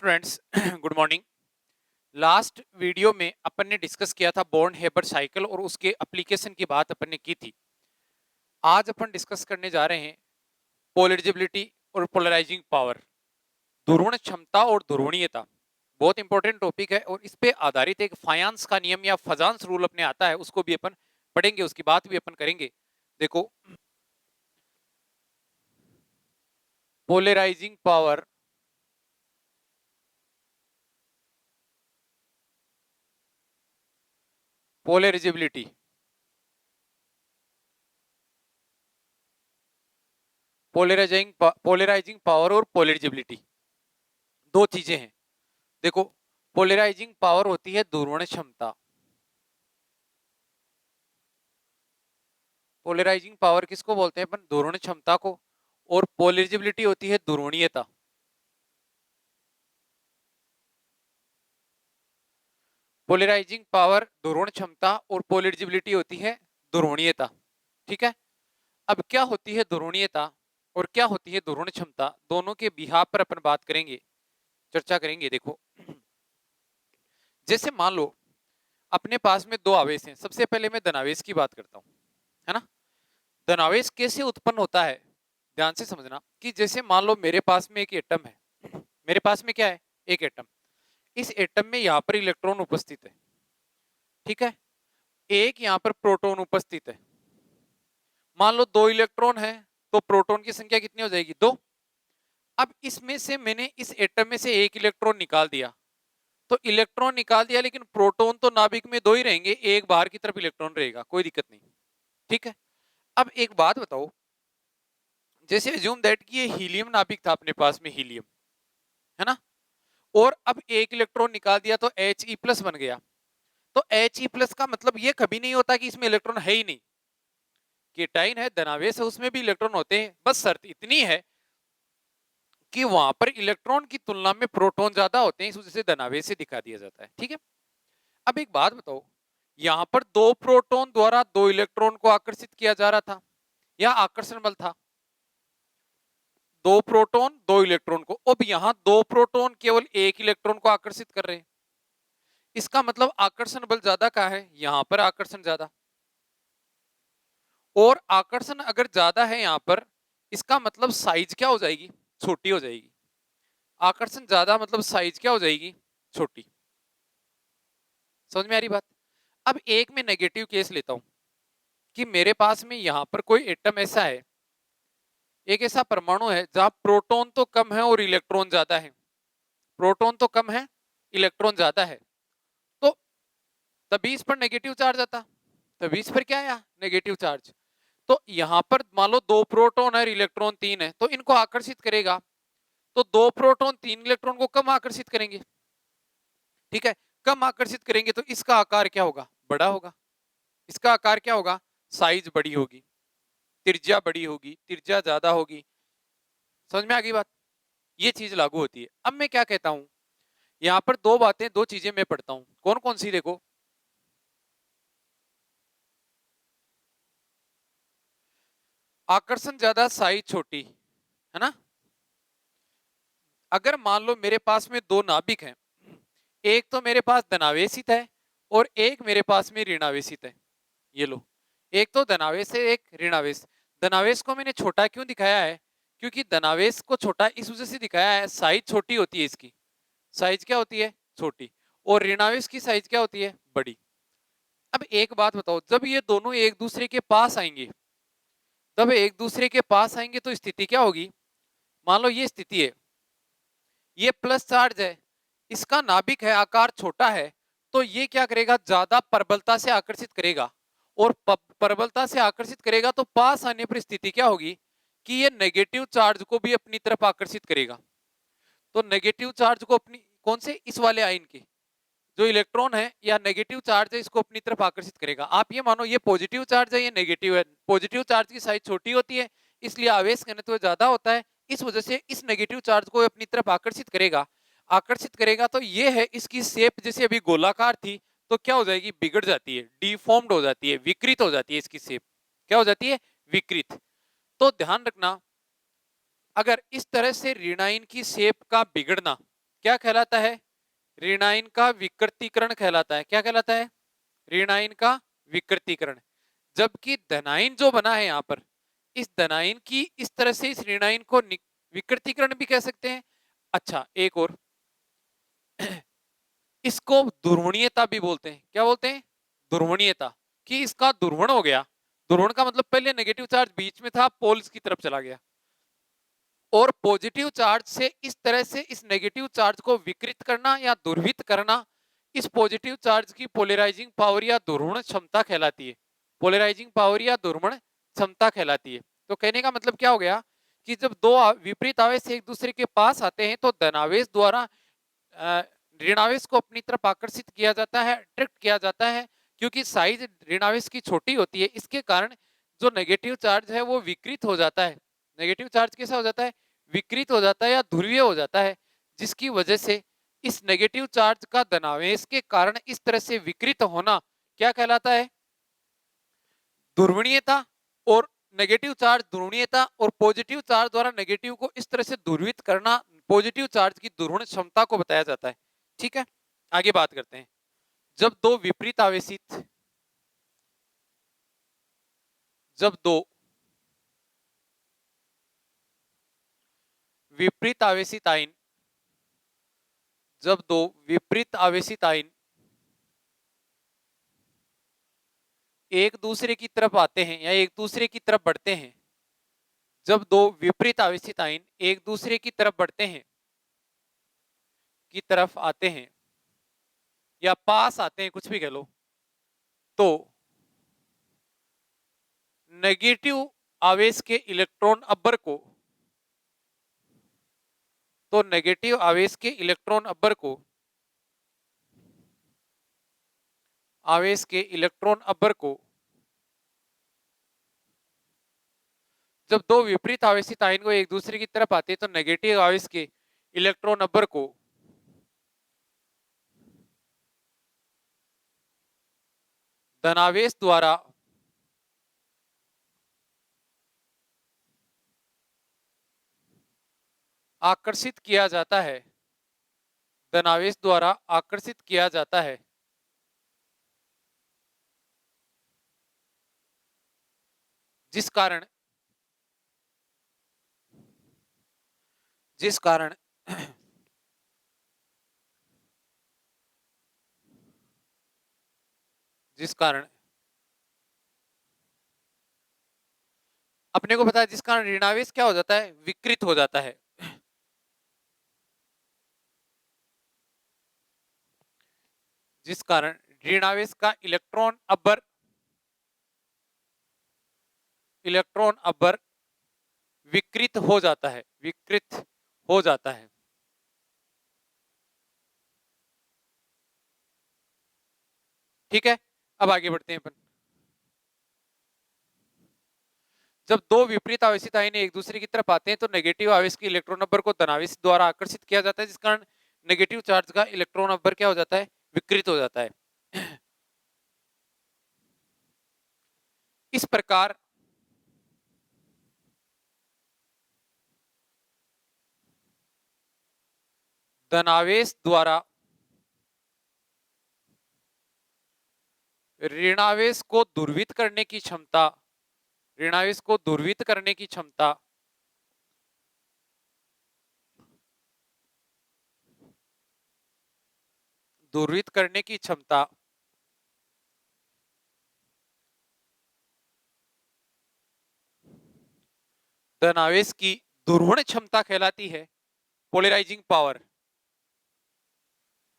Students good morning. Last video में अपन ने discuss किया था बॉर्न हेबर साइकिल और उसके एप्लीकेशन की बात अपन ने की थी। आज अपन डिस्कस करने जा रहे हैं पोलराइजेबिलिटी और पोलराइजिंग पावर, ध्रुवण क्षमता और ध्रुवणीयता। बहुत इंपॉर्टेंट टॉपिक है और इस पे आधारित एक फायांस का नियम या फजांस रूल अपने आता है, उसको भी अपन पढ़ेंगे, उसकी बात भी अपन करेंगे। देखो, polarising power, polarisability, polarising power और पोलराइजेबिलिटी दो चीजें हैं। देखो, पोलराइजिंग पावर होती है ध्रुवण क्षमता। पोलराइजिंग पावर किसको बोलते हैं अपन? ध्रुवण क्षमता को। और पोलराइजेबिलिटी होती है ध्रुवणीयता। पोलराइजिंग पावर ध्रुवण क्षमता और पोलराइजेबिलिटी होती है ध्रुवणीयता। ठीक है। अब क्या होती है ध्रुवणीयता और क्या होती है ध्रुवण क्षमता, दोनों के बिहाफ पर अपन बात करेंगे, चर्चा करेंगे। देखो, जैसे मान लो अपने पास में दो आवेश हैं। सबसे पहले मैं धनावेश की बात करता हूं, है ना। धनावेश कैसे उत्पन्न होता है, ध्यान से समझना। कि जैसे मान लो मेरे पास में एक एटम है, मेरे पास में क्या है? एक एटम। इस एटम में यहां पर इलेक्ट्रॉन उपस्थित है, ठीक है। एक यहां पर प्रोटॉन उपस्थित है। मान लो दो इलेक्ट्रॉन है, तो प्रोटॉन की संख्या कितनी हो जाएगी? दो। अब इसमें से मैंने इस एटम में से एक इलेक्ट्रॉन निकाल दिया, तो इलेक्ट्रॉन निकाल दिया, लेकिन प्रोटॉन तो नाभिक में दो ही रहेंगे, एक बाहर की तरफ इलेक्ट्रॉन रहेगा, कोई दिक्कत नहीं। ठीक है। अब एक बात बताओ, जैसे एज्यूम दैट कि ये हीलियम नाभिक था अपने पास में, हीलियम, है ना। और अब एक इलेक्ट्रॉन निकाल दिया तो He+ बन गया। तो He+ का मतलब ये कभी नहीं होता कि इसमें इलेक्ट्रॉन है ही नहीं। केटाइन है, धनावेश है, उसमें भी इलेक्ट्रॉन होते हैं, बस शर्त इतनी है कि वहां पर इलेक्ट्रॉन की तुलना में प्रोटॉन ज्यादा होते हैं, इस वजह से धनावेश से दिखा दिया जाता है। ठीक है। अब एक बात बताओ, यहां पर दो प्रोटॉन द्वारा दो इलेक्ट्रॉन को आकर्षित किया जा रहा था, या आकर्षण बल था? दो प्रोटॉन दो इलेक्ट्रॉन को। अब यहां दो प्रोटॉन केवल एक इलेक्ट्रॉन को आकर्षित कर रहे हैं, इसका मतलब आकर्षण बल ज्यादा कहां है? यहां पर आकर्षण ज्यादा। और आकर्षण अगर ज्यादा है यहां पर, इसका मतलब साइज क्या हो जाएगी? छोटी हो जाएगी। आकर्षण ज्यादा मतलब साइज क्या हो जाएगी? छोटी। समझ में आ रही बात? अब एक में नेगेटिव केस लेता हूं कि मेरे पास में यहां पर कोई एटम ऐसा है, एक ऐसा परमाणु है जहां प्रोटॉन तो कम है और इलेक्ट्रॉन ज्यादा है। प्रोटॉन तो कम है, इलेक्ट्रॉन ज्यादा है। तो तभी इस पर नेगेटिव चार्ज आता, तभी इस पर क्या आया? Negative charge. तो यहां पर मान लो दो प्रोटॉन है, इलेक्ट्रॉन तीन है, तो इनको आकर्षित करेगा। तो दो प्रोटॉन तीन इलेक्ट्रॉन को कम आकर्षित करेंगे, ठीक है। कम आकर्षित करेंगे तो इसका आकार क्या होगा? बड़ा होगा। इसका आकार क्या होगा? साइज बड़ी होगी, त्रिज्या बड़ी होगी, त्रिज्या ज्यादा होगी। समझ में आ गई बात? ये चीज लागू होती है। अब मैं क्या कहता हूं, यहां पर दो बातें, दो चीजें मैं पढ़ता हूं, कौन कौन सी? देखो, आकर्षण ज्यादा, साइज छोटी, है ना। अगर मान लो मेरे पास में दो नाभिक हैं, एक तो मेरे पास धनावेशित है और एक मेरे पास में ऋणावेशित है। ये लो, एक तो धनावेश है, एक ऋणावेश। धनावेश को मैंने छोटा क्यों दिखाया है? क्योंकि धनावेश को छोटा इस वजह से दिखाया है, साइज छोटी होती है इसकी। साइज क्या होती है? छोटी। और ऋणावेश की साइज क्या होती है? बड़ी। अब एक बात बताओ, जब ये दोनों एक दूसरे के पास आएंगे, तब एक दूसरे के पास आएंगे तो स्थिति क्या होगी? मान लो ये स्थिति है, ये प्लस चार्ज है, इसका नाभिक है, आकार छोटा है, तो ये क्या करेगा? ज्यादा प्रबलता से आकर्षित करेगा। और प्रबलता से आकर्षित करेगा तो पास आने पर स्थिति क्या होगी? कि ये नेगेटिव चार्ज को भी अपनी तरफ आकर्षित करेगा। तो नेगेटिव चार्ज को अपनी, कौन से? इस वाले आयन के जो इलेक्ट्रॉन है या नेगेटिव चार्ज है, इसको अपनी तरफ आकर्षित करेगा। आप ये मानो, ये पॉजिटिव चार्ज है, ये नेगेटिव है। पॉजिटिव चार्ज की साइज छोटी होती है, इसलिए आवेश घनत्व ज्यादा होता है, इस वजह से इस नेगेटिव चार्ज को अपनी तरफ आकर्षित करेगा। आकर्षित करेगा तो ये है, इसकी शेप जैसे अभी गोलाकार थी, तो क्या हो जाएगी? बिगड़ जाती है, डिफॉर्म्ड हो जाती है, विकृत हो जाती है इसकी शेप। क्या हो जाती है? विकृत। तो ध्यान रखना, अगर इस तरह से ऋणायन की शेप का बिगड़ना, क्या कहलाता है? ऋणायन का विकृतीकरण कहलाता है। क्या कहलाता है? ऋणायन का विकृतीकरण। जबकि धनायन जो बना है यहां पर, इस धनायन की इस तरह से इस ऋणायन को विकृतीकरण भी कह सकते हैं। अच्छा, एक और, इसको दुर्वणीयता भी बोलते हैं। क्या बोलते हैं? दुर्वणीयता, कि इसका दुर्वण हो गया। दुर्वण का मतलब पहले नेगेटिव चार्ज बीच में था, पोल्स की तरफ चला गया, और पॉजिटिव चार्ज से इस तरह से इस नेगेटिव चार्ज को विकृत करना या दुर्वित करना, इस पॉजिटिव चार्ज की पोलराइजिंग पावर या दुर्वण क्षमता कहलाती है। पोलराइजिंग पावर या दुर्वण क्षमता कहलाती है। तो कहने का मतलब क्या हो गया कि जब दो विपरीत आवेश एक दूसरे के पास आते हैं तो धनावेश द्वारा ऋणावेश को अपनी तरफ आकर्षित किया जाता है, अट्रैक्ट किया जाता है, क्योंकि साइज ऋणावेश की छोटी होती है। इसके कारण जो नेगेटिव चार्ज है वो विकृत हो जाता है। नेगेटिव चार्ज कैसा हो जाता है? विकृत हो जाता है या ध्रुवीय हो जाता है, जिसकी वजह से इस नेगेटिव चार्ज का धनावेश के कारण इस तरह से विकृत होना क्या कहलाता है? ध्रुवणीयता। और नेगेटिव चार्ज ध्रुवणीयता और पॉजिटिव चार्ज द्वारा नेगेटिव को इस तरह से ध्रुवित करना पॉजिटिव चार्ज की ध्रुवण क्षमता को बताया जाता है। ठीक है, आगे बात करते हैं। जब दो विपरीत आवेशित जब दो विपरीत आवेशित आयन जब दो विपरीत आवेशित आयन एक दूसरे की तरफ आते हैं या एक दूसरे की तरफ बढ़ते हैं, जब दो विपरीत आवेशित आयन एक दूसरे की तरफ बढ़ते हैं, की तरफ आते हैं या पास आते हैं, कुछ भी कह लो, तो नेगेटिव आवेश के इलेक्ट्रॉन अब्बर को तो नेगेटिव आवेश के इलेक्ट्रॉन अब्बर को आवेश के इलेक्ट्रॉन अब्बर को जब दो विपरीत आवेशित आयन को एक दूसरे की तरफ आते हैं तो नेगेटिव आवेश के इलेक्ट्रॉन नंबर को धनावेश द्वारा आकर्षित किया जाता है। धनावेश द्वारा आकर्षित किया जाता है, जिस कारण जिस कारण जिस कारण अपने को पता है, जिस कारण ऋणावेश क्या हो जाता है? विकृत हो जाता है। जिस कारण ऋणावेश का इलेक्ट्रॉन अब्बर विकृत हो जाता है, विकृत हो जाता है। ठीक है, अब आगे बढ़ते हैं अपन। जब दो विपरीत आवेशित आयन एक दूसरे की तरफ आते हैं तो नेगेटिव आवेश के इलेक्ट्रॉन नंबर को धनावेश द्वारा आकर्षित किया जाता है, जिस कारण नेगेटिव चार्ज का इलेक्ट्रॉन नंबर क्या हो जाता है? विकृत हो जाता है। इस प्रकार धनावेश द्वारा ऋणावेश को ध्रुवित करने की क्षमता ऋणावेश को ध्रुवित करने की क्षमता ध्रुवित करने की क्षमता धनावेश की ध्रुवण क्षमता कहलाती है। पोलराइजिंग पावर,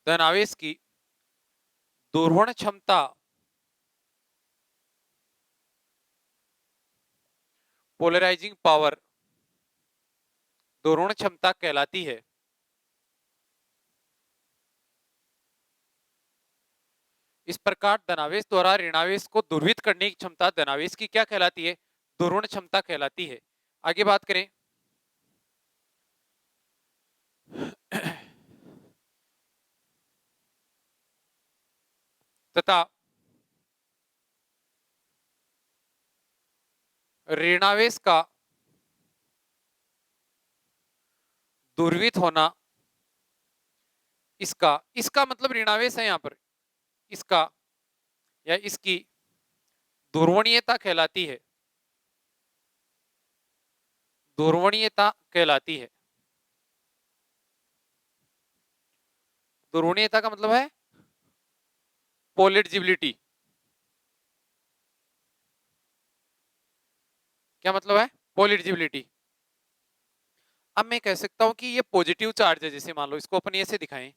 धनावेश की ध्रुवण क्षमता पोलराइजिंग पावर ध्रुवण क्षमता कहलाती है। इस प्रकार धनावेश द्वारा ऋणावेश को ध्रुवित करने की क्षमता धनावेश की क्या कहलाती है? ध्रुवण क्षमता कहलाती है। आगे बात करें। तथा ऋणावेश का ध्रुवित होना इसका इसका मतलब ऋणावेश है यहाँ पर, इसका या इसकी ध्रुवणीयता कहलाती है, ध्रुवणीयता कहलाती है। ध्रुवणीयता का मतलब है पोलरिजिबिलिटी। क्या मतलब है? पोलरिजिबिलिटी। अब मैं कह सकता हूं कि ये पॉजिटिव चार्ज है, जैसे मान लो इसको अपन ऐसे दिखाएं,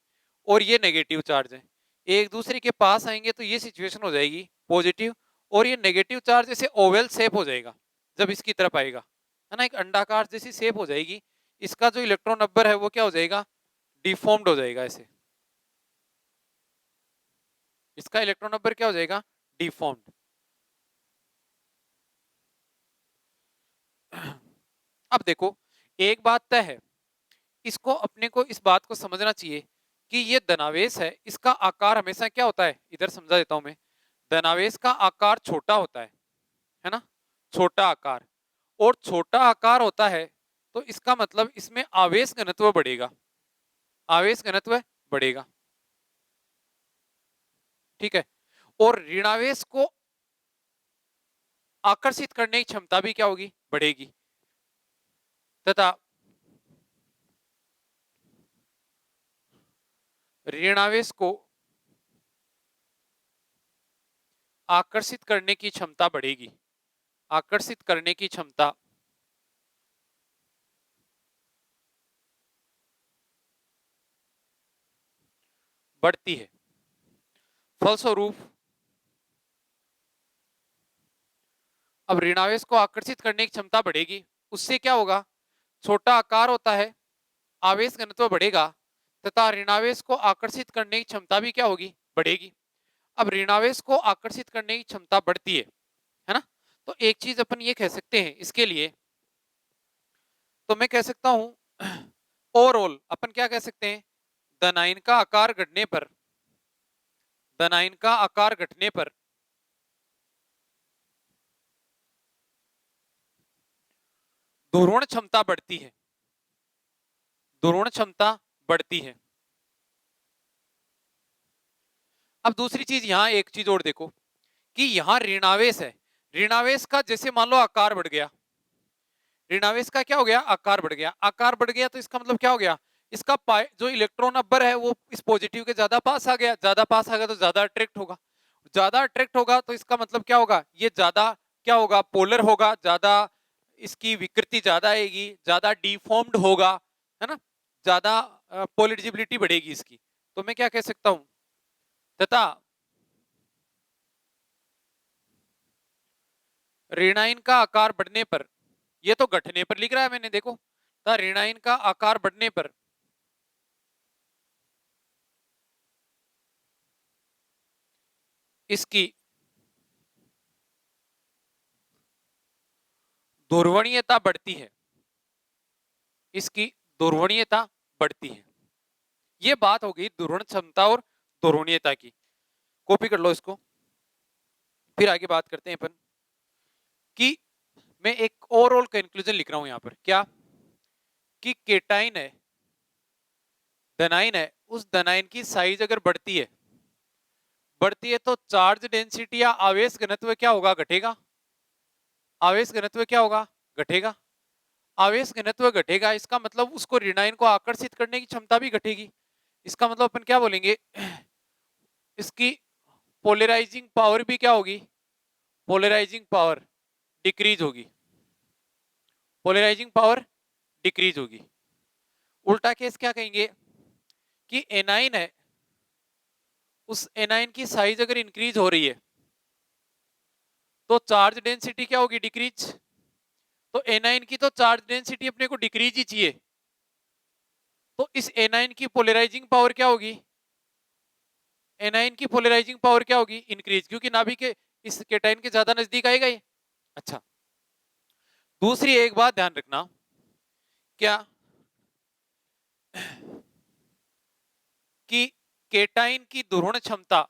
और ये नेगेटिव चार्ज है, एक दूसरे के पास आएंगे तो ये सिचुएशन हो जाएगी पॉजिटिव, और ये नेगेटिव चार्ज ऐसे ओवल शेप हो जाएगा जब इसकी तरफ आएगा, है ना, एक अंडाकार जैसी शेप हो जाएगी। इसका जो इलेक्ट्रॉन नंबर है वो क्या हो जाएगा? डिफॉर्म्ड हो जाएगा ऐसे, इसका इलेक्ट्रॉन नंबर क्या हो जाएगा? डिफॉर्म्ड। अब देखो, एक बात तय है, इसको अपने को इस बात को समझना चाहिए कि ये धनावेश है, इसका आकार हमेशा क्या होता है, इधर समझा देता हूं मैं। धनावेश का आकार छोटा होता है ना, छोटा आकार, और छोटा आकार होता है तो इसका मतलब इसमें आवेश घनत्व बढ़ेगा, आवेश घनत्व बढ़ेगा, ठीक है। और ऋणावेश को आकर्षित करने की क्षमता भी क्या होगी? बढ़ेगी। तथा ऋणावेश को आकर्षित करने की क्षमता बढ़ेगी, आकर्षित करने की क्षमता बढ़ती है। फलस्वरूप अब ऋणावेश को आकर्षित करने की क्षमता बढ़ेगी, उससे क्या होगा? छोटा आकार होता है, आवेश घनत्व बढ़ेगा, तथा ऋणावेश को आकर्षित करने की क्षमता भी क्या होगी? बढ़ेगी। अब ऋणावेश को आकर्षित करने की क्षमता बढ़ती है ना, तो एक चीज अपन ये कह सकते हैं इसके लिए, तो मैं कह सकता हूं ओवरऑल अपन क्या कह सकते हैं, धनायन का आकार घटने पर, धनायन का आकार घटने पर ध्रुवण क्षमता बढ़ती है, ध्रुवण क्षमता बढ़ती है। अब दूसरी चीज, यहां एक चीज और देखो कि यहां ऋणावेश है, ऋणावेश का जैसे मान लो आकार बढ़ गया, ऋणावेश का क्या हो गया? आकार बढ़ गया, आकार बढ़ गया तो इसका मतलब क्या हो गया? इसका जो इलेक्ट्रॉन नंबर है वो इस पॉजिटिव के ज्यादा पास आ गया, ज्यादा पास आ गया तो ज्यादा अट्रैक्ट होगा, ज्यादा अट्रैक्ट होगा तो इसका मतलब क्या होगा? ये ज्यादा क्या होगा? पोलर होगा, ज्यादा इसकी विकृति ज्यादा आएगी, ज्यादा डिफॉर्म्ड होगा, है ना, ज्यादा पोलरिजिबिलिटी बढ़ेगी इसकी। तो मैं क्या कह सकता हूं, तथा ऋणायन का आकार बढ़ने पर, ये तो घटने पर लिख रहा है मैंने, देखो, तथा ऋणायन का आकार बढ़ने पर इसकी ध्रुवणीयता बढ़ती है, इसकी ध्रुवणीयता बढ़ती है। ये बात हो गई ध्रुवण क्षमता और ध्रुवणीयता की। कॉपी कर लो इसको, फिर आगे बात करते हैं अपन कि मैं एक ओवरऑल कंक्लूजन लिख रहा हूं यहां पर, क्या कि केटाइन है, धनाइन है, उस धनाइन की साइज अगर बढ़ती है तो चार्ज डेंसिटी या आवेश घनत्व क्या होगा? घटेगा। आवेश घनत्व क्या होगा? घटेगा। आवेश घनत्व घटेगा, इसका मतलब उसको ऋणायन को आकर्षित करने की क्षमता भी घटेगी। इसका मतलब अपन क्या बोलेंगे, इसकी पोलराइजिंग पावर भी क्या होगी? पोलराइजिंग पावर डिक्रीज होगी, पोलराइजिंग पावर डिक्रीज होगी। उल्टा केस क्या कहेंगे कि एनाइन है, उस एनाइन की साइज अगर इंक्रीज हो रही है तो चार्ज डेंसिटी क्या होगी? डिक्रीज। तो एनाइन की तो चार्ज डेंसिटी अपने को डिक्रीज ही चाहिए, तो इस एनाइन की पोलराइजिंग पावर क्या होगी? एनाइन की पोलराइजिंग पावर क्या होगी? इंक्रीज, क्योंकि नाभिक के इस केटाइन के ज्यादा नजदीक आएगा ये। अच्छा, दूसरी एक बात ध्यान रखना, क्या कि केटाइन की ध्रुवण क्षमता,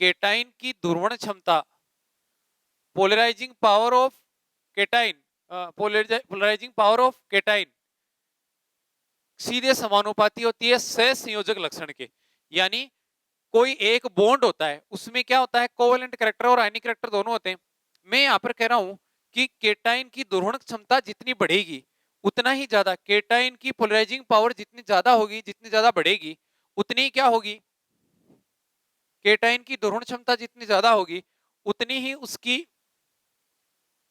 केटाइन की ध्रुवण क्षमता, polarising power of cation, polarising power of cation सीधे समानुपाती होती है सहसंयोजक लक्षण के। यानी कोई एक बॉन्ड होता है, उसमें क्या होता है, कोवेलेंट कैरेक्टर और आयनिक कैरेक्टर दोनों होते हैं। मैं यहां पर कह रहा हूं कि केटाइन की दोहरण क्षमता जितनी बढ़ेगी उतना ही ज्यादा केटाइन की पोलराइजिंग पावर जितनी ज्यादा होगी, जितनी ज्यादा बढ़ेगी उतनी क्या होगी, केटाइन की दोहरण क्षमता जितनी ज्यादा होगी उतनी ही उसकी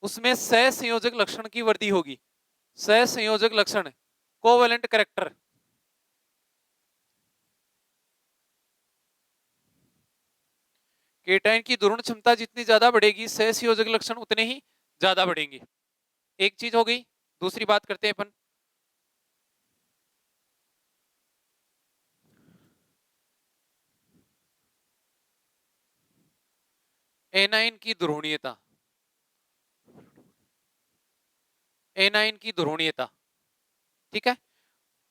उसमें सहसंयोजक लक्षण की वृद्धि होगी। सहसंयोजक लक्षण, कोवेलेंट कैरेक्टर, केटाइन की दोहरण क्षमता जितनी ज्यादा बढ़ेगी सहसंयोजक लक्षण उतने ही ज्यादा बढ़ेंगे। एक चीज हो गई। दूसरी बात करते हैं अपन, एनाइन की ध्रुवणीयता। एनाइन की ध्रुवणीयता, ठीक है,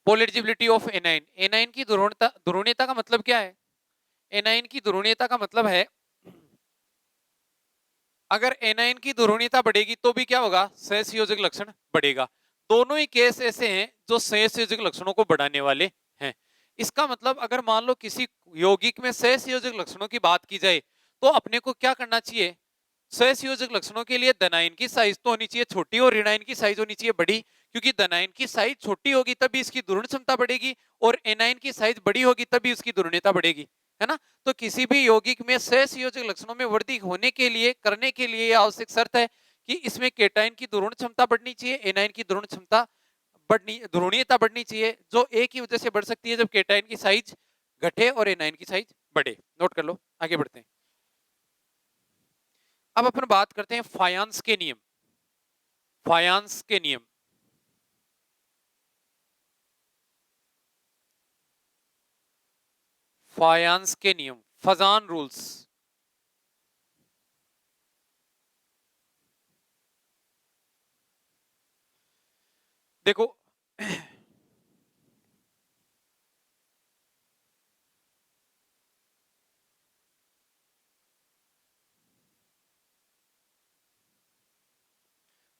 पोलरिजिबिलिटी ऑफ एनाइन। एनाइन की ध्रुवणता, ध्रुवणीयता का मतलब क्या है, एनाइन की ध्रुवणीयता का मतलब है अगर एनाइन की ध्रुवणीयता बढ़ेगी तो भी क्या होगा, सहसंयोजक लक्षण बढ़ेगा। दोनों ही केस ऐसे हैं जो सहसंयोजक लक्षणों को बढ़ाने वाले हैं। इसका मतलब अगर मान लो किसी यौगिक में सहसंयोजक लक्षणों की बात की जाए तो अपने को क्या करना चाहिए, सहसंयोजक लक्षणों के लिए धनायन की साइज तो होनी चाहिए छोटी और ऋणायन की साइज होनी चाहिए बड़ी, क्योंकि धनायन की साइज छोटी होगी तभी इसकी ध्रुवण क्षमता बढ़ेगी और एनायन की साइज बड़ी होगी तभी उसकी ध्रुवणीयता बढ़ेगी, है ना। तो किसी भी यौगिक में सहसंयोजक लक्षणों में वृद्धि होने के लिए, करने के लिए आवश्यक शर्त है कि इसमें केटाइन की ध्रुवण क्षमता बढ़नी चाहिए, एनायन की ध्रुवण क्षमता बढ़नी, ध्रुवणीयता बढ़नी चाहिए, जो एक ही वजह से बढ़ सकती है जब केटाइन की साइज घटे और एनायन की साइज बढ़े। नोट कर लो, आगे बढ़ते हैं। अब अपन बात करते हैं फायांस के नियम। फायांस के नियम, फायांस के नियम, फजान रूल्स। देखो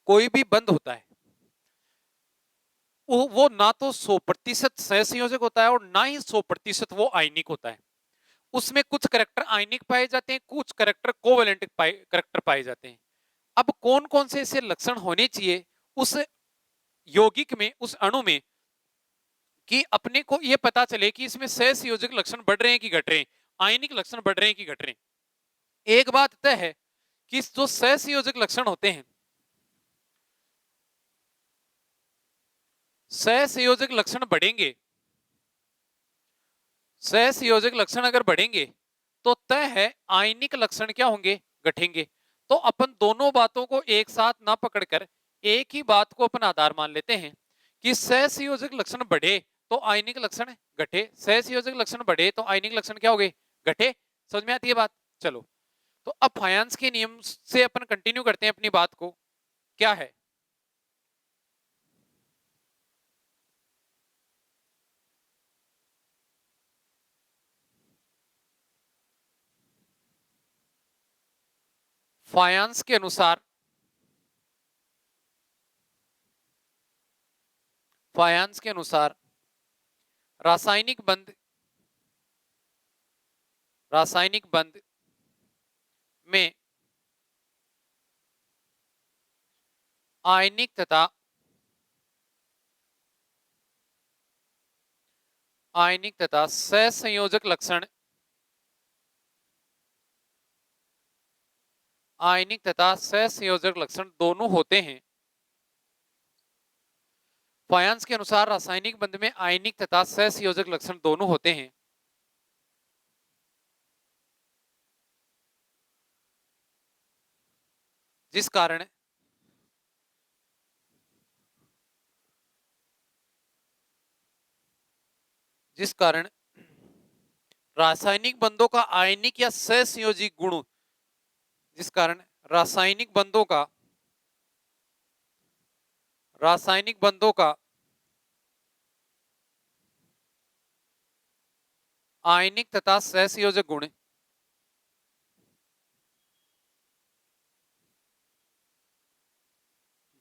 कोई भी बंद होता है वो ना तो 100% सहसंयोजक होता है और ना ही 100% वो आयनिक होता है। उसमें कुछ करेक्टर आयनिक पाए जाते हैं, कुछ करेक्टर कोवेलेंट करेक्टर पाए जाते हैं। अब कौन कौन से ऐसे लक्षण होने चाहिए उस यौगिक में, उस अणु में, कि अपने को यह पता चले कि इसमें सहसंयोजक लक्षण बढ़ रहे हैं कि घट रहे हैं, आयनिक लक्षण बढ़ रहे हैं कि घट रहे हैं। एक बात तय है कि जो सहसंयोजक लक्षण होते हैं, सहसंयोजक लक्षण बढ़ेंगे, सहसंयोजक लक्षण अगर बढ़ेंगे तो तय है आयनिक लक्षण क्या होंगे, घटेंगे। तो अपन दोनों बातों को एक साथ ना पकड़कर एक ही बात को अपन आधार मान लेते हैं कि सहसंयोजक लक्षण बढ़े तो आयनिक लक्षण घटे, सहसंयोजक लक्षण बढ़े तो आयनिक लक्षण क्या हो गए, घटे। समझ में आती है बात। चलो, तो अब फायांस के नियम से अपन कंटिन्यू करते हैं अपनी बात को। क्या है, फायांस के अनुसार, फायांस के अनुसार रासायनिक बंध, रासायनिक बंध में आयनिक तथा आयनिक तथा सहसंयोजक लक्षण, आयनिक तथा सहसंयोजक लक्षण दोनों होते हैं। फायांस के अनुसार रासायनिक बंध में आयनिक तथा सहसंयोजक लक्षण दोनों होते हैं, जिस कारण जिस कारण रासायनिक बंधों का आयनिक या सहसंयोजी गुण, जिस कारण रासायनिक बंधों का, रासायनिक बंधों का आयनिक तथा सहसंयोजक गुण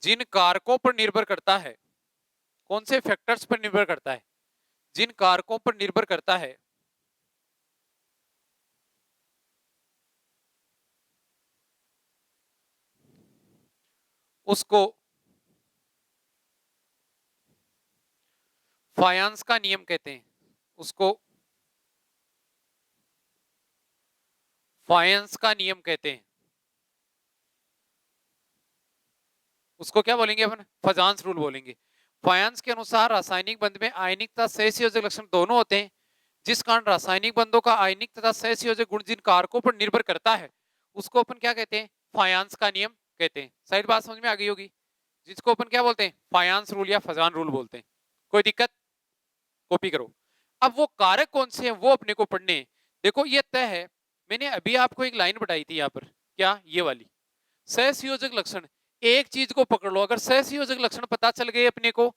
जिन कारकों पर निर्भर करता है, कौन से फैक्टर्स पर निर्भर करता है, जिन कारकों पर निर्भर करता है उसको फायांस का नियम कहते हैं। उसको फायंस का नियम कहते हैं। उसको क्या बोलेंगे अपन? फजांस रूल बोलेंगे। फायंस के अनुसार रासायनिक बंध में आयनिक तथा सहसंयोजक लक्षण दोनों होते हैं, जिस कारण रासायनिक बंधों का आयनिक तथा सहसंयोजक गुण जिन कारकों पर निर्भर करता है उसको अपन क्या कहते हैं? फायंस का नियम कहते हैं। साइड बात समझ में आ गई होगी, जिसको अपन क्या बोलते हैं? फायंस रूल या फजान रूल बोलते हैं। कोई दिक्कत? कॉपी करो। अब वो कारक कौन से हैं वो अपने को पढ़ने हैं। देखो ये तय है, मैंने अभी आपको एक लाइन बताई थी यहाँ पर, क्या? ये वाली सहसंयोजक लक्षण। एक चीज को पकड़ लो, अगर सहसंयोजक लक्षण पता चल गए अपने को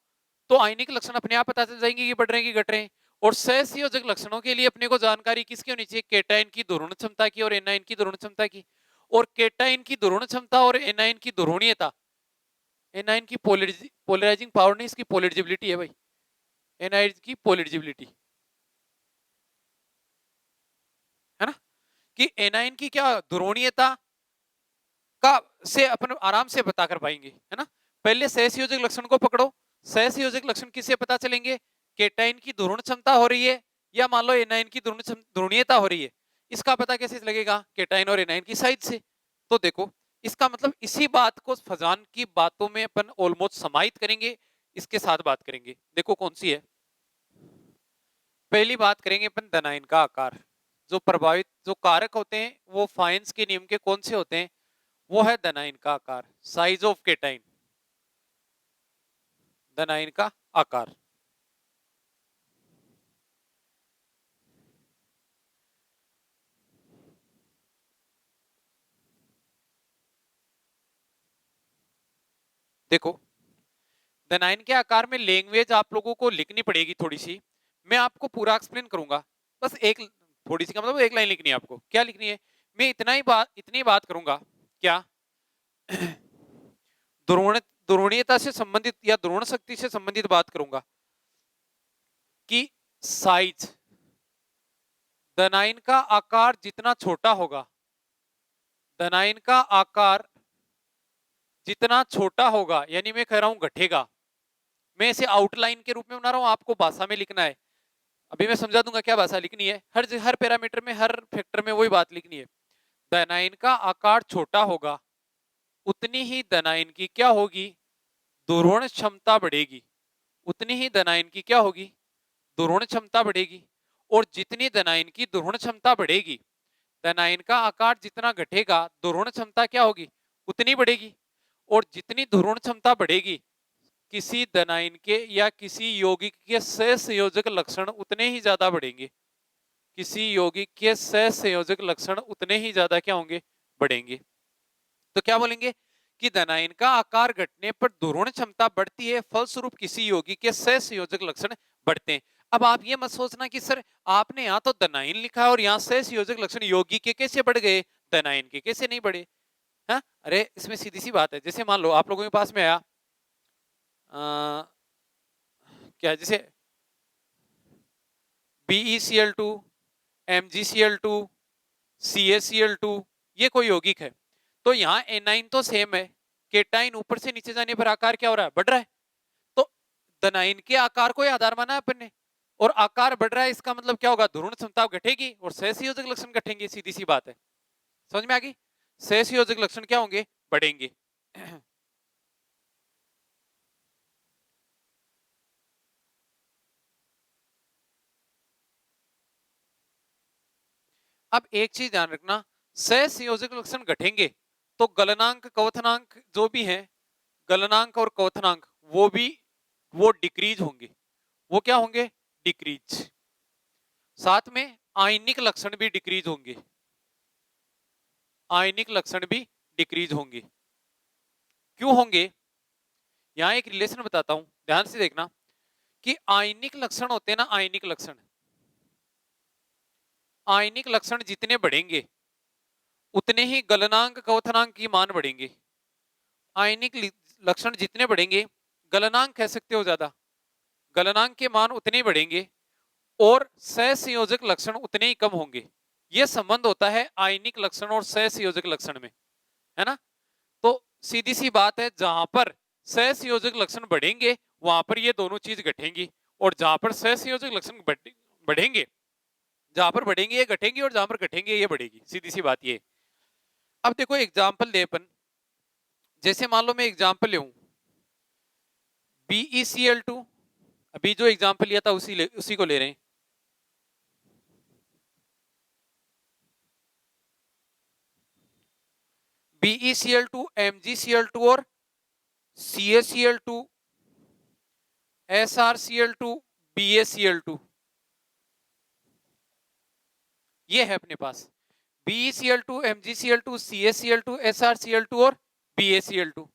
तो आयनिक लक्षण अपने आप पता चल जाएंगे कि बढ़ रहे हैं कि घट रहे हैं। और सहसंयोजक लक्षणों के लिए अपने को जानकारी किसकी होनी चाहिए? केटाइन की ध्रुवण क्षमता की और एनाइन की ध्रुवण क्षमता की। और केटाइन की ध्रुवण क्षमता और एनाइन की ध्रुवणीयता, एनाइन की पोलराइजिंग पावर नहीं, इसकी पोलराइजिबिलिटी है भाई, एनाइन की पोलराइजिबिलिटी है ना, कि एनाइन की क्या ध्रुवणीयता का से अपन आराम से बता कर पाएंगे, है ना। पहले सहसंयोजक लक्षण को पकड़ो। सहसंयोजक लक्षण किससे पता चलेंगे? केटाइन की ध्रुवण क्षमता हो रही है या मान लो एनाइन की ध्रुवणीयता हो रही है, इसका पता कैसे लगेगा? केटाइन और एनाइन की साइज से। तो देखो, इसका मतलब इसी बात को फजान की बातों में अपन ऑलमोस्ट समाहित करेंगे, इसके साथ बात करेंगे। देखो कौन सी है। पहली बात करेंगे अपन धनायन का आकार। जो प्रभावित जो कारक होते हैं वो फाइंस के नियम के कौन से होते हैं? वो है धनायन का आकार, साइज ऑफ केटाइन, धनायन का आकार। देखो, धनायन के आकार में लैंग्वेज आप लोगों को लिखनी पड़ेगी थोड़ी सी, मैं आपको पूरा एक्सप्लेन करूंगा। बस एक थोड़ी सी का मतलब एक लाइन लिखनी है आपको। क्या लिखनी है? मैं इतनी बात करूंगा। क्या? ध्रुवण ध्रुवणीयता से संबंधित या ध्रुवण शक्ति से संबंधित बात करूंगा कि साइज, धनायन का आकार जितना छोटा होगा, धनायन का आकार जितना छोटा होगा, यानी मैं कह रहा हूं घटेगा। मैं इसे आउटलाइन के रूप में बना रहा हूं, आपको भाषा में लिखना है। अभी मैं समझा दूंगा क्या भाषा लिखनी है। हर पैरामीटर में, हर फैक्टर में वही बात लिखनी है। धनायन का आकार छोटा होगा, उतनी ही धनायन की क्या होगी? ध्रुवण क्षमता बढ़ेगी। उतनी ही धनायन की क्या होगी? ध्रुवण क्षमता बढ़ेगी। और जितनी धनायन की ध्रुवण क्षमता बढ़ेगी, धनायन का आकार जितना घटेगा, ध्रुवण क्षमता क्या होगी? उतनी बढ़ेगी। और जितनी ध्रुवण क्षमता बढ़ेगी, किसी धनायन के या किसी यौगिक के सहसंयोजक लक्षण उतने ही ज्यादा बढ़ेंगे। किसी यौगिक के सहसंयोजक लक्षण उतने ही ज्यादा क्या होंगे? बढ़ेंगे। तो क्या बोलेंगे कि धनायन का आकार घटने पर ध्रुवण क्षमता बढ़ती है, फलस्वरूप किसी यौगिक के सहसंयोजक लक्षण बढ़ते हैं। अब आप ये मत सोचना कि सर आपने यहाँ तो धनायन लिखा है और यहाँ सहसंयोजक लक्षण यौगिक के कैसे बढ़ गए, धनायन के कैसे नहीं बढ़े? हाँ, अरे इसमें सीधी सी बात है। जैसे मान लो आप लोगों के पास में आया क्या, जैसे BeCl2, MgCl2, CaCl2, ये कोई यौगिक है। तो यहाँ एनाइन तो सेम है, केटाइन ऊपर से नीचे जाने पर आकार क्या हो रहा है? बढ़ रहा है। तो धनाइन के आकार को ही आधार माना है अपन ने, और आकार बढ़ रहा है, इसका मतलब क्या होगा? ध्रुवण क्षमता घटेगी और सहसंयोजक लक्षण घटेंगे। सीधी सी बात है, समझ में आ गई? सहसंयोजक लक्षण क्या होंगे? बढ़ेंगे। अब एक चीज ध्यान रखना, सहसंयोजक लक्षण घटेंगे तो गलनांक कवथनांक जो भी है, गलनांक और कवथनांक वो डिक्रीज होंगे। वो क्या होंगे? डिक्रीज। साथ में आयनिक लक्षण भी डिक्रीज होंगे। आयनिक लक्षण भी डिक्रीज होंगे। क्यों होंगे? यहां एक रिलेशन बताता हूं, ध्यान से देखना कि आयनिक लक्षण होते हैं ना, आयनिक लक्षण, आयनिक लक्षण जितने बढ़ेंगे उतने ही गलनांक कवथनांक की मान बढ़ेंगे। आयनिक लक्षण जितने बढ़ेंगे, गलनांक कह सकते हो ज्यादा, गलनांक के मान उतने बढ़ेंगे और सहसंयोजक लक्षण उतने ही कम होंगे। यह संबंध होता है आयनिक लक्षण और सहसंयोजक लक्षण में, है ना। तो सीधी सी बात है, जहां पर सहसंयोजक लक्षण बढ़ेंगे वहां पर ये दोनों चीज घटेंगी, और जहां पर सहसंयोजक लक्षण बढ़ेंगे, जहां पर बढ़ेंगे ये घटेंगी, और जहां पर घटेंगे ये बढ़ेगी। सीधी सी बात ये। अब देखो एग्जाम्पल दे अपन, जैसे मान लो मैं एग्जाम्पल ले BeCl2, अभी जो एग्जाम्पल लिया था उसी को ले रहे हैं। BeCl2, MgCl2 और CaCl2, SrCl2, BaCl2, ये है अपने पास BeCl2, MgCl2, CaCl2, SrCl2 और BaCl2।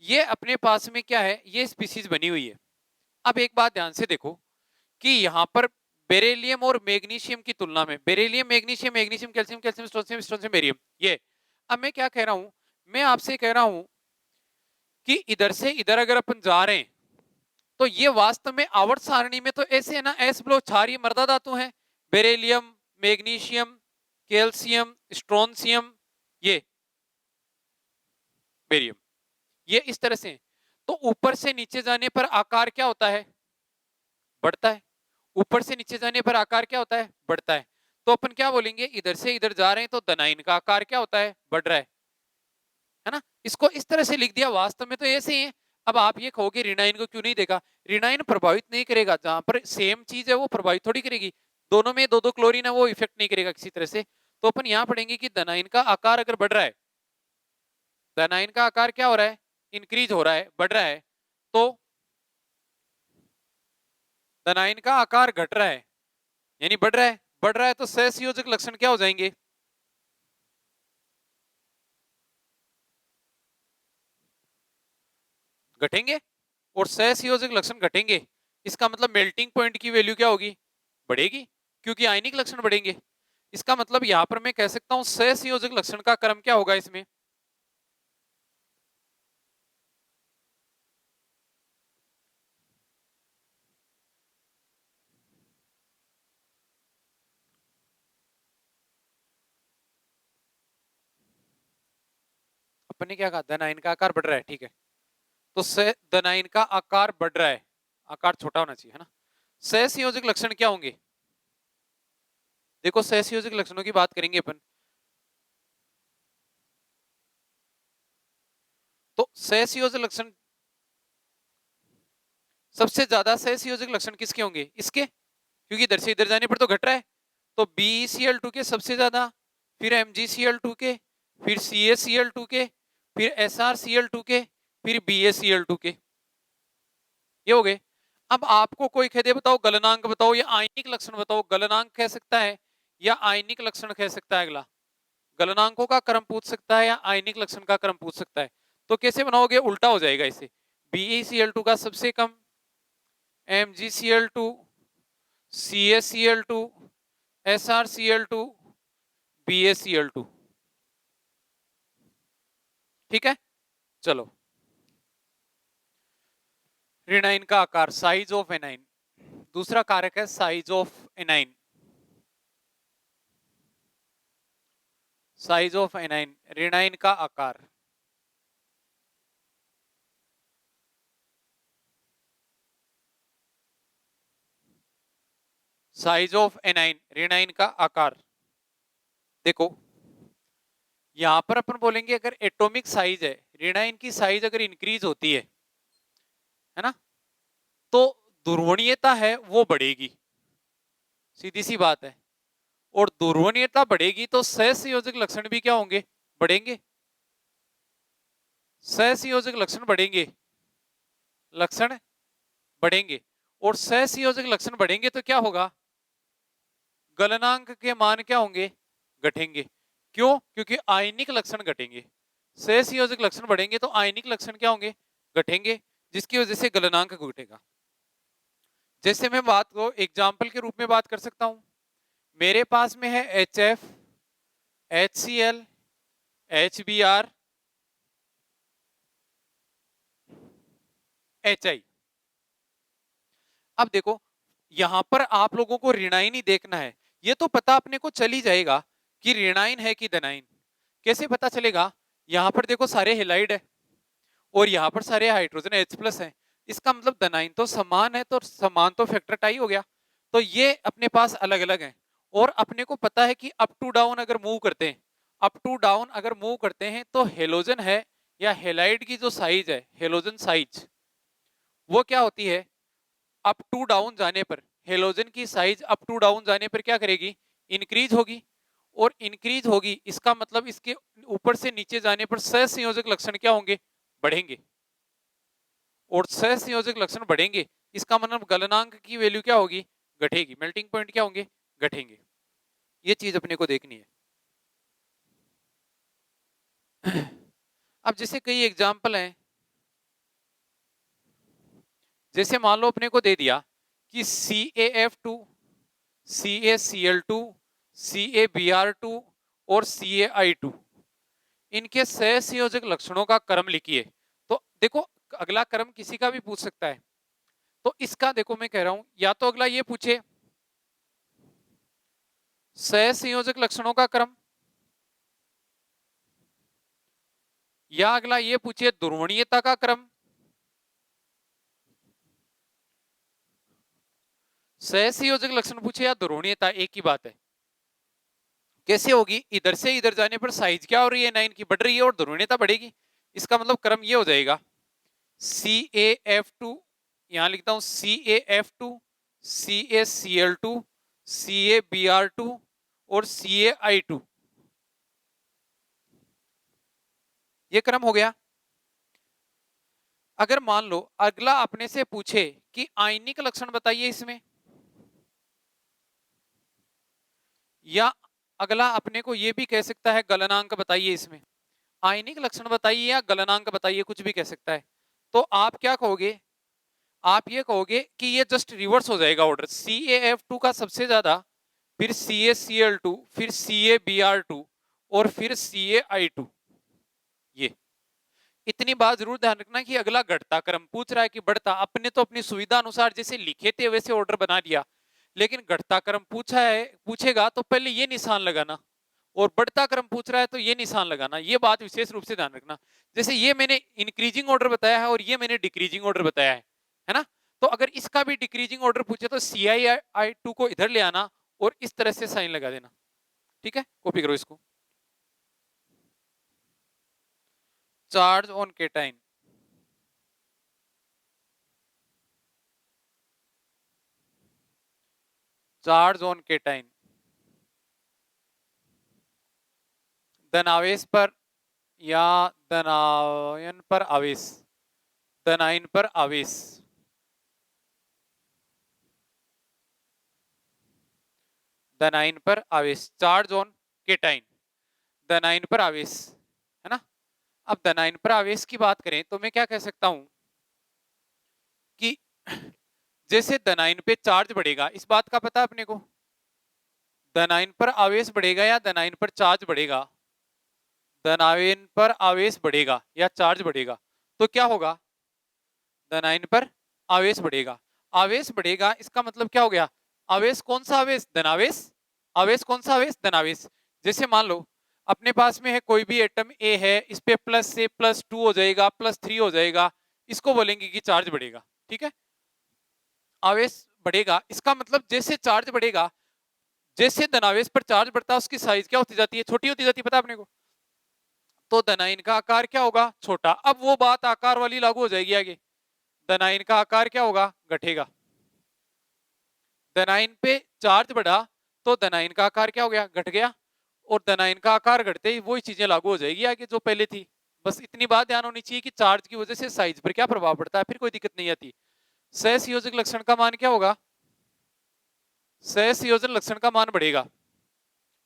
ये अपने पास में क्या है, ये स्पीशीज बनी हुई है। अब एक बात ध्यान से देखो कि यहां पर बेरिलियम और मैग्नीशियम की तुलना में, beryllium magnesium, magnesium calcium, calcium strontium, strontium barium, ये। अब मैं क्या कह रहा हूं, मैं आपसे कह रहा हूं कि इधर से इधर अगर अपन जा रहे हैं तो ये वास्तव में आवर्त सारणी में तो ऐसे है ना, एस ब्लो क्षारीय मृदा धातु है, बेरिलियम, मैग्नीशियम, कैल्शियम, स्ट्रोंशियम, ये बेरियम, ये इस तरह से। तो ऊपर से नीचे जाने पर आकार क्या होता है, बढ़ता है। ऊपर से नीचे जाने पर आकार क्या होता है, बढ़ता है। तो अपन क्या बोलेंगे, इधर से इधर जा रहे हैं तो धनाइन का आकार क्या होता है, बढ़ रहा है ना। इसको इस तरह से लिख दिया, वास्तव में तो ऐसे ही है। अब आप ये कहोगे ऋणाइन को क्यों नहीं देखा, ऋणाइन प्रभावित नहीं करेगा, जहां पर सेम चीज है वो प्रभावित थोड़ी करेगी। दोनों में दो दो क्लोरीन है, वो इफेक्ट नहीं करेगा किसी तरह से। तो अपन यहाँ पढ़ेंगे कि धनाइन का आकार अगर बढ़ रहा है, धनाइन का आकार क्या हो रहा है, इंक्रीज हो रहा है, बढ़ रहा है, तो धनाइन का आकार घट रहा है यानी बढ़ रहा है। बढ़ रहा है तो सहसंयोजक लक्षण क्या हो जाएंगे, घटेंगे। और सहसंयोजक लक्षण घटेंगे, इसका मतलब मेल्टिंग पॉइंट की वैल्यू क्या होगी, बढ़ेगी, क्योंकि आयनिक लक्षण बढ़ेंगे। इसका मतलब यहां पर मैं कह सकता हूं सहसंयोजक लक्षण का क्रम क्या होगा इसमें, अपने क्या कहा, धनायन का आकार बढ़ रहा है, ठीक है। तो धनायन का आकार बढ़ रहा है, आकार छोटा होना चाहिए, है ना। सहसंयोजक लक्षण क्या होंगे, देखो सहसंयोजक लक्षणों की बात करेंगे अपन, तो सहसंयोजक लक्षण सबसे ज्यादा सहसंयोजक लक्षण किसके होंगे, इसके, क्योंकि इधर से इधर जाने पर तो घट रहा है। तो BeCl2 के सबसे ज्यादा, फिर MgCl2 के, फिर CaCl2 के, फिर SrCl2 के, फिर BaCl2 के, ये हो गए। अब आपको कोई कह दे बताओ गलनांक बताओ या आयनिक लक्षण बताओ, गलनांक कह सकता है या आयनिक लक्षण कह सकता है, अगला गलनांकों का क्रम पूछ सकता है या आयनिक लक्षण का क्रम पूछ सकता है। तो कैसे बनाओगे, उल्टा हो जाएगा इसे, BeCl2 का सबसे कम, MgCl2, CaCl2, SrCl2, BaCl2, ठीक है। चलो, ऋणाइन का आकार, साइज ऑफ एनाइन, दूसरा कारक है size of anion, size of anion, ऋणाइन का आकार, साइज ऑफ एनाइन, ऋणाइन का आकार। देखो यहां पर अपन बोलेंगे अगर एटॉमिक साइज है, ऋणाइन की साइज अगर इंक्रीज होती है ना, तो ध्रुवणीयता है वो बढ़ेगी, सीधी सी बात है। और ध्रुवणीयता बढ़ेगी तो सहसंयोजक लक्षण भी क्या होंगे, बढ़ेंगे। सहसंयोजक लक्षण बढ़ेंगे, लक्षण बढ़ेंगे, और सहसंयोजक लक्षण बढ़ेंगे तो क्या होगा, गलनांक के मान क्या होंगे, घटेंगे। क्यों, क्योंकि आयनिक लक्षण घटेंगे। सहसंयोजक लक्षण बढ़ेंगे तो आयनिक लक्षण क्या होंगे, घटेंगे, जिसकी वजह से गलनांक घटेगा। जैसे मैं बात को एग्जाम्पल के रूप में बात कर सकता हूं, मेरे पास में है HF, HCl, HBr, HI। अब देखो यहां पर आप लोगों को ऋणायन ही देखना है। ये तो पता अपने को चल ही जाएगा कि ऋणायन है कि धनायन। कैसे पता चलेगा? यहां पर देखो सारे हेलाइड है और यहां पर सारे हाइड्रोजन H+ है। इसका मतलब धनायन तो समान है, तो समान तो फैक्टर टाई हो गया। तो ये अपने पास अलग अलग है। और अपने को पता है कि अप टू डाउन अगर मूव करते हैं, अप टू डाउन अगर मूव करते हैं तो हेलोजन है या हेलाइड की जो साइज है, हेलोजन साइज, वो क्या होती है? अप टू डाउन जाने पर हेलोजन की साइज अप टू डाउन जाने पर क्या करेगी? इंक्रीज होगी। और इंक्रीज होगी इसका मतलब इसके ऊपर से नीचे जाने पर सहसंयोजक लक्षण क्या होंगे? बढ़ेंगे। और सहसंयोजक लक्षण बढ़ेंगे इसका मतलब गलनांक की वैल्यू क्या होगी? घटेगी। मेल्टिंग पॉइंट क्या होंगे? घटेंगे। ये चीज अपने को देखनी है। अब जैसे कई एग्जाम्पल हैं, जैसे मान लो अपने को दे दिया कि CaF2, CaCl2, CaBr2 और CaI2, इनके सहसंयोजक लक्षणों का क्रम लिखिए। तो देखो अगला क्रम किसी का भी पूछ सकता है। तो इसका देखो मैं कह रहा हूं, या तो अगला ये पूछे सहसंयोजक लक्षणों का क्रम, या अगला ये पूछे ध्रुवणीयता का क्रम। सहसंयोजक लक्षण पूछे या ध्रुवणीयता, एक ही बात है। कैसे होगी? इधर से इधर जाने पर साइज क्या हो रही है? 9 की बढ़ रही है और ध्रुवणीयता बढ़ेगी। इसका मतलब क्रम ये हो जाएगा CaF2, यहां लिखता हूं CaF2, CaCl2, CaBr2 और CaI2। ये क्रम हो गया। अगर मान लो अगला अपने से पूछे कि आयनिक लक्षण बताइए इसमें, या अगला अपने को ये भी कह सकता है गलनांक बताइए इसमें। आयनिक लक्षण बताइए या गलनांक बताइए, कुछ भी कह सकता है। तो आप क्या कहोगे? आप ये कहोगे कि ये जस्ट रिवर्स हो जाएगा ऑर्डर। CaF2 का सबसे ज्यादा, फिर CaCl2, फिर CaBr2 और फिर CaI2। ये इतनी बात जरूर ध्यान रखना कि अगला घटता क्रम पूछ रहा है कि बढ़ता। अपने तो अपनी सुविधा अनुसार जैसे लिखे थे वैसे ऑर्डर बना दिया, लेकिन घटता क्रम पूछा है, पूछेगा तो पहले ये निशान लगाना, और बढ़ता क्रम पूछ रहा है तो ये निशान लगाना। ये बात विशेष रूप से ध्यान रखना। जैसे ये मैंने इंक्रीजिंग ऑर्डर बताया है और ये मैंने डिक्रीजिंग ऑर्डर बताया है ना? तो अगर इसका भी डिक्रीजिंग ऑर्डर पूछे तो CaI2 को इधर ले आना और इस तरह से साइन लगा देना। ठीक है, कॉपी करो इसको। Charge on cation, charge on cation, धनावेश पर या धनायन पर आवेश, धनायन पर आवेश, धनायन पर आवेश, चार्ज ऑन केटाइन, धनायन पर आवेश, है ना? अब धनायन पर आवेश की बात करें तो मैं क्या कह सकता हूं कि जैसे धनायन पे चार्ज बढ़ेगा, इस बात का पता अपने को? धनायन पर आवेश बढ़ेगा या धनायन पर चार्ज बढ़ेगा? धनायन पर आवेश बढ़ेगा या चार्ज बढ़ेगा तो क्या होगा? धनायन पर आवेश बढ़ेगा। आवेश बढ़ेगा इसका मतलब क्या हो गया? आवेश कौन सा आवेश? धनावेश। आवेश कौन सा आवेश? धनावेश। जैसे मान लो अपने पास में है कोई भी एटम ए है, इस पे प्लस से +2 हो जाएगा, +3 हो जाएगा, इसको बोलेंगे कि चार्ज बढ़ेगा। ठीक है, आवेश बढ़ेगा इसका मतलब जैसे चार्ज बढ़ेगा, जैसे धनावेश पर चार्ज बढ़ता है उसकी साइज क्या होती जाती है? छोटी होती जाती है, पता अपने को? तो धनायन का आकार क्या होगा? छोटा। अब वो बात आकार वाली लागू हो जाएगी आगे। धनायन का आकार क्या होगा? घटेगा। धनायन पे चार्ज बढ़ा तो धनायन का आकार क्या हो गया? घट गया। और धनायन का आकार घटते ही वही चीजें लागू हो जाएगी आगे जो पहले थी। बस इतनी बात ध्यान होनी चाहिए कि चार्ज की वजह से साइज पर क्या प्रभाव पड़ता है, फिर कोई दिक्कत नहीं आती। सहसंयोजक लक्षण का मान क्या होगा? सहसंयोजक लक्षण का मान बढ़ेगा,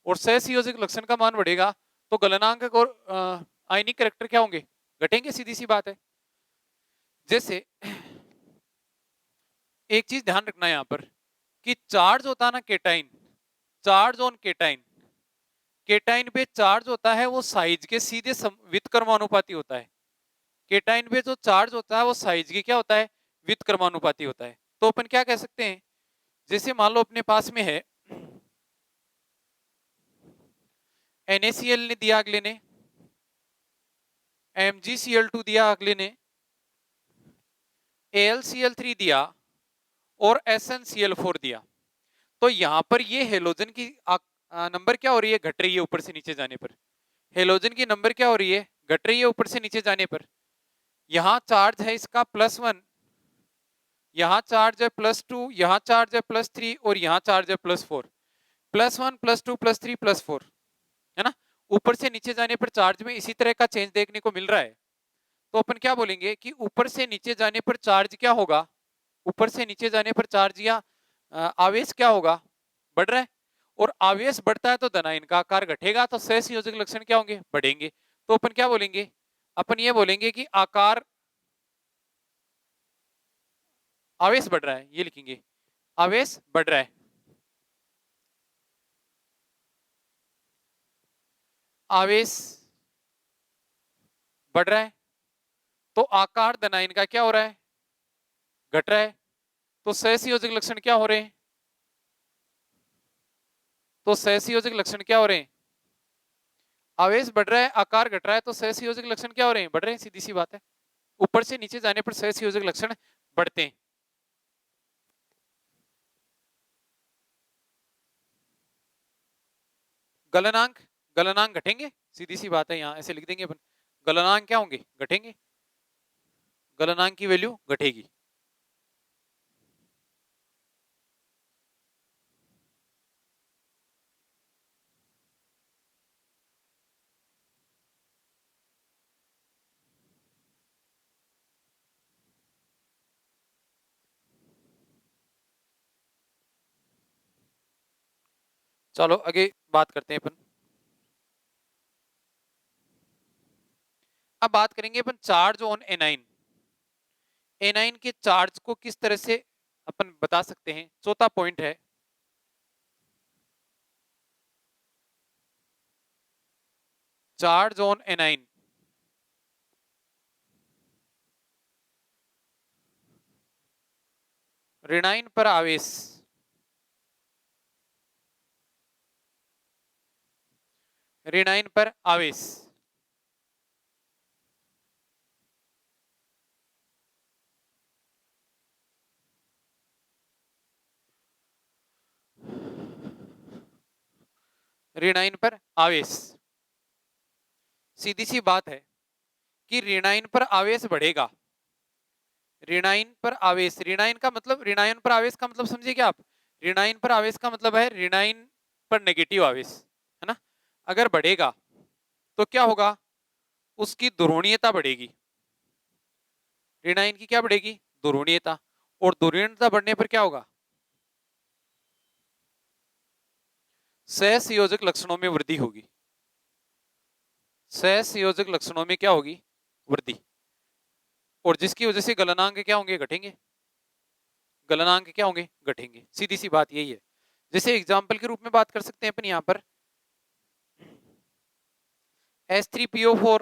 और सहसंयोजक लक्षण का मान बढ़ेगा तो गलनांक और आयनिक कैरेक्टर क्या होंगे? घटेंगे, सीधी सी बात है। जैसे एक चीज ध्यान रखना है यहां पर कि चार्ज होता है ना cation, charge on cation, cation पे चार्ज होता है वो साइज के सीधे व्युत्क्रमानुपाती होता है। केटाइन पे जो चार्ज होता है वो साइज के क्या होता है? व्युत्क्रमानुपाती होता है। तो अपन क्या कह सकते हैं जैसे मान लो अपने पास में है NaCl ने दिया अगले ने, MgCl2 दिया अगले ने, AlCl3 दिया और SnCl4 दिया। तो यहां पर ये हेलोजन की नंबर क्या हो रही है, घट रही है ऊपर से नीचे जाने पर। हेलोजन की नंबर क्या हो रही है, घट रही है ऊपर से नीचे जाने पर। यहां चार्ज है इसका +1, यहां चार्ज है +2, यहां चार्ज है +3 और यहां चार्ज है +4। +1 +2 +3 +4 है ना। ऊपर से नीचे जाने पर चार्ज में इसी तरह का चेंज देखने को मिल रहा है। तो अपन क्या बोलेंगे कि ऊपर से नीचे जाने पर चार्ज क्या होगा, ऊपर से नीचे जाने पर चार्ज या आवेश क्या होगा, बढ़ रहा है। और आवेश बढ़ता है तो धनायन का आकार घटेगा, तो सहसंयोजक लक्षण क्या होंगे, बढ़ेंगे। तो अपन क्या बोलेंगे, अपन ये बोलेंगे कि आकार, आवेश बढ़ रहा है, ये लिखेंगे, आवेश बढ़ रहा है, आवेश बढ़ रहा है। तो आकार धनायन का क्या हो रहा है, घट रहा है। तो सहसंयोजक लक्षण क्या हो रहे हैं, तो सहसंयोजक लक्षण क्या हो रहे हैं, आवेश बढ़ रहा है, आकार घट रहा है, तो सहसंयोजक लक्षण क्या हो रहे हैं, बढ़ रहे हैं, सीधी सी बात है। ऊपर से नीचे जाने पर सहसंयोजक लक्षण बढ़ते हैं। गलनांक, गलनांक घटेंगे, सीधी सी बात है, यहां ऐसे लिख देंगे अपन, गलनांक क्या होंगे, घटेंगे, गलनांक की वैल्यू घटेगी। चलो आगे बात करते हैं अपन। अब बात करेंगे अपन चार्ज ऑन एनाइन। एनाइन के चार्ज को किस तरह से अपन बता सकते हैं, चौथा पॉइंट है चार्ज ऑन एनाइन। ऋणाइन पर आवेश, ऋणाइन पर आवेश, ऋणाइन पर आवेश। सीधी सी बात है कि ऋणाइन पर आवेश बढ़ेगा, ऋणाइन पर आवेश, ऋणाइन का मतलब, ऋणाइन पर आवेश का मतलब समझिए क्या आप, ऋणाइन पर आवेश का मतलब है ऋणाइन पर नेगेटिव आवेश, है ना। अगर बढ़ेगा तो क्या होगा, उसकी ध्रुवणीयता बढ़ेगी, ऋणाइन की क्या बढ़ेगी, ध्रुवणीयता। और ध्रुवणीयता बढ़ने पर क्या होगा, सहसंयोजक लक्षणों में वृद्धि होगी, सहसंयोजक लक्षणों में क्या होगी, वृद्धि। और जिसकी वजह से गलनांक क्या होंगे, घटेंगे, गलनांक क्या होंगे, घटेंगे, सीधी सी बात यही है। जैसे एग्जाम्पल के रूप में बात कर सकते हैं अपन यहाँ पर H3PO4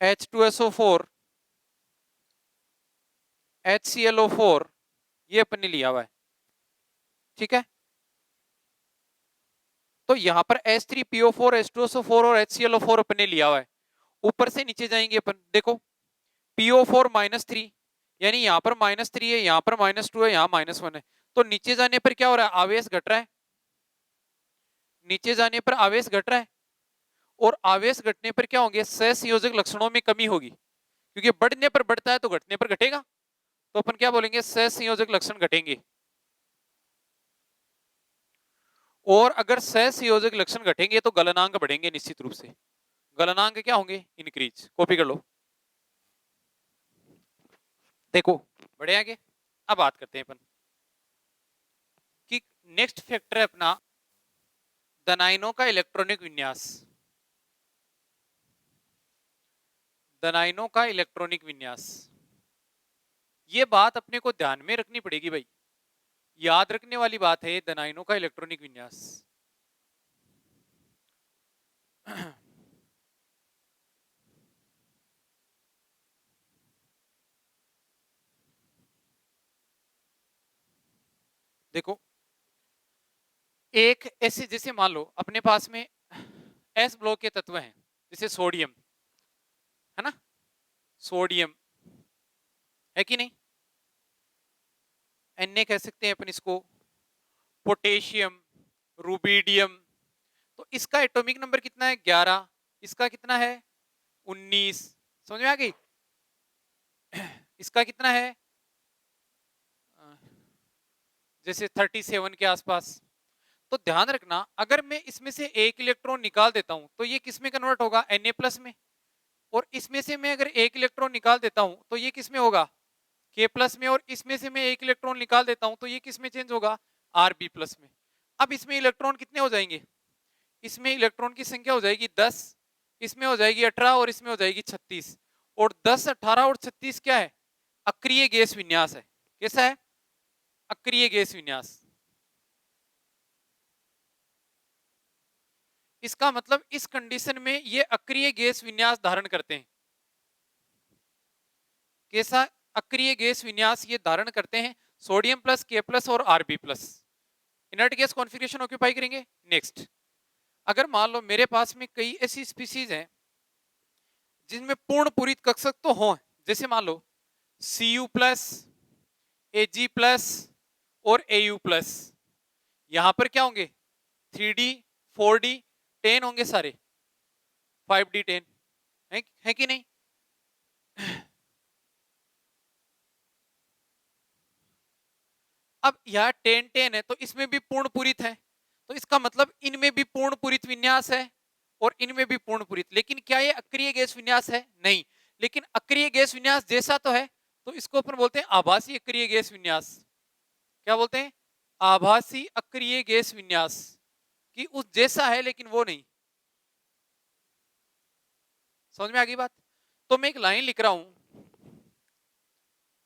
H2SO4 HClO4, ये अपन ने लिया हुआ है, ठीक है। तो यहां पर H3PO4 H2SO4 और HClO4 अपन ने लिया हुआ है। ऊपर से नीचे जाएंगे अपन, देखो PO4 -3, यानी यहां पर -3 है, यहां पर -2 है, यहां -1 है। तो नीचे जाने पर क्या हो रहा है, आवेश घट रहा है, नीचे जाने पर आवेश घट रहा है। और आवेश घटने पर क्या होंगे, सहसंयोजक लक्षणों में कमी होगी, क्योंकि बढ़ने पर बढ़ता है तो घटने पर घटेगा। तो अपन क्या बोलेंगे, सहसंयोजक लक्षण घटेंगे। और अगर सहसंयोजक लक्षण घटेंगे तो गलनांक बढ़ेंगे निश्चित रूप से, गलनांक क्या होंगे, इंक्रीज। कॉपी कर लो, देखो बढ़े आगे। अब बात करते हैं अपन कि नेक्स्ट फैक्टर है अपना धनायनों का इलेक्ट्रॉनिक विन्यास, धनायनों का इलेक्ट्रॉनिक विन्यास। ये बात अपने को ध्यान में रखनी पड़ेगी भाई, याद रखने वाली बात है धनायनों का इलेक्ट्रॉनिक विन्यास। देखो, एक ऐसे जैसे मान लो अपने पास में एस ब्लॉक के तत्व हैं, जैसे सोडियम, है ना, सोडियम है कि नहीं, Na कह सकते हैं अपन इसको, पोटेशियम, रुबिडियम। तो इसका एटॉमिक नंबर कितना है? 11। इसका कितना है? 19। समझ में आ गई? इसका कितना है? जैसे 37 के आसपास। तो ध्यान रखना, अगर मैं इसमें से एक इलेक्ट्रॉन निकाल देता हूं तो ये किस में कन्वर्ट होगा? Na प्लस में। और इसमें से मैं अगर एक इलेक्ट्रॉन निकाल देता हूं तो ये किस में होगा? K प्लस में। और इसमें से मैं एक इलेक्ट्रॉन निकाल देता हूं तो ये किस में चेंज होगा? Rb प्लस में। अब इसमें इलेक्ट्रॉन कितने हो जाएंगे? इसमें इलेक्ट्रॉन की संख्या हो जाएगी 10, इसमें हो जाएगी 18 और इसमें हो जाएगी 36। और 10, 18 और 36 क्या है? अक्रिय गैस विन्यास है। कैसा है? अक्रिय गैस विन्यास। इसका मतलब इस कंडीशन में ये अक्रिय गैस विन्यास धारण करते हैं। कैसा अक्रिय गैस विन्यास ये धारण करते हैं? सोडियम प्लस, के प्लस और Rb plus. Inert gas configuration occupy करेंगे। नेक्स्ट, अगर मान लो मेरे पास में कई ऐसी स्पीसीज हैं जिनमें पूर्ण पूरित कक्षक तो हो, जैसे मान लो Cu प्लस, Ag प्लस और Au प्लस। यहां पर क्या होंगे? 3D, 4D, 10 होंगे सारे, 5D 10 है कि नहीं? अब यह 10 10 है तो इसमें भी पूर्ण पूरित है, तो इसका मतलब इनमें भी पूर्ण पूरित विन्यास है और इनमें भी पूर्ण पूरित। लेकिन क्या ये अक्रिय गैस विन्यास है? नहीं। लेकिन अक्रिय गैस विन्यास जैसा तो है, तो इसको अपन बोलते हैं आभासी अक्रिय गैस विन्यास। क्या बोलते हैं? आभासी अक्रिय गैस विन्यास, कि उस जैसा है लेकिन वो नहीं। समझ में आ गई बात? तो मैं एक लाइन लिख रहा हूं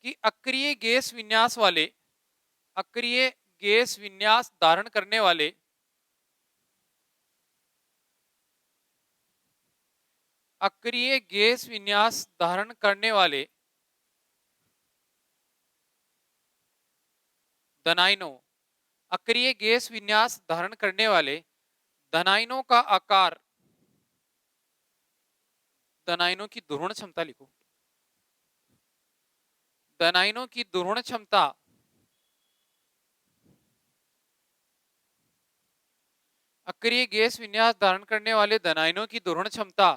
कि अक्रिय गैस विन्यास वाले, अक्रिय गैस विन्यास धारण करने वाले, अक्रिय गैस विन्यास धारण करने वाले धनायनों, अक्रिय गैस विन्यास धारण करने वाले धनायनों का आकार, धनायनों की ध्रुवण क्षमता लिखो, धनायनों की ध्रुवण क्षमता अक्रिय गैस विन्यास धारण करने वाले धनायनों की ध्रुवण क्षमता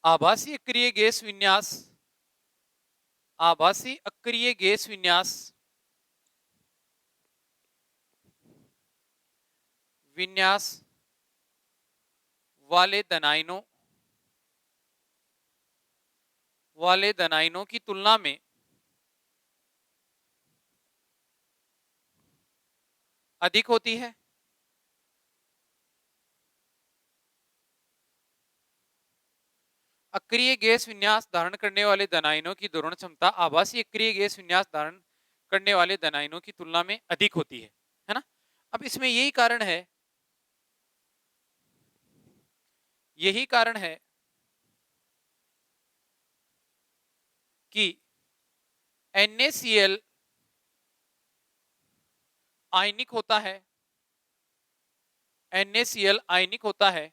आभासी अक्रिय गैस विन्यास, आभासी अक्रिय गैस विन्यास, विन्यास वाले धनायनों, वाले धनायनों की तुलना में अधिक होती है। अक्रिय गैस विन्यास धारण करने वाले धनायनों की ध्रुवण क्षमता आभासी अक्रिय गैस विन्यास धारण करने वाले धनायनों की तुलना में अधिक होती है ना? अब इसमें यही कारण है, यही कारण है कि NaCl आयनिक होता है, NaCl आयनिक होता है,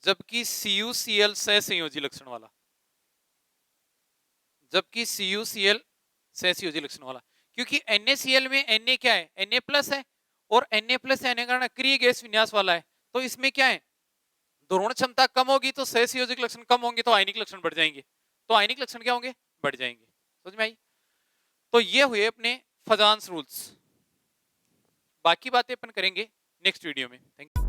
जबकि CuCl सहसंयोजी लक्षण वाला, जबकि CuCl सहसंयोजी लक्षण वाला, क्योंकि NaCl में Na क्या है? Na प्लस है, और Na प्लस है कारण अक्रिय गैस विन्यास वाला है। तो इसमें क्या है? ध्रुवण क्षमता कम होगी तो सहसंयोजक लक्षण कम होंगे तो आयनिक लक्षण बढ़ जाएंगे, तो आयनिक लक्षण क्या होंगे? बढ़ जाएंगे। समझ में आई? तो ये हुए अपने फजांस रूल्स। बाकी बातें अपन करेंगे नेक्स्ट वीडियो में। Thank you.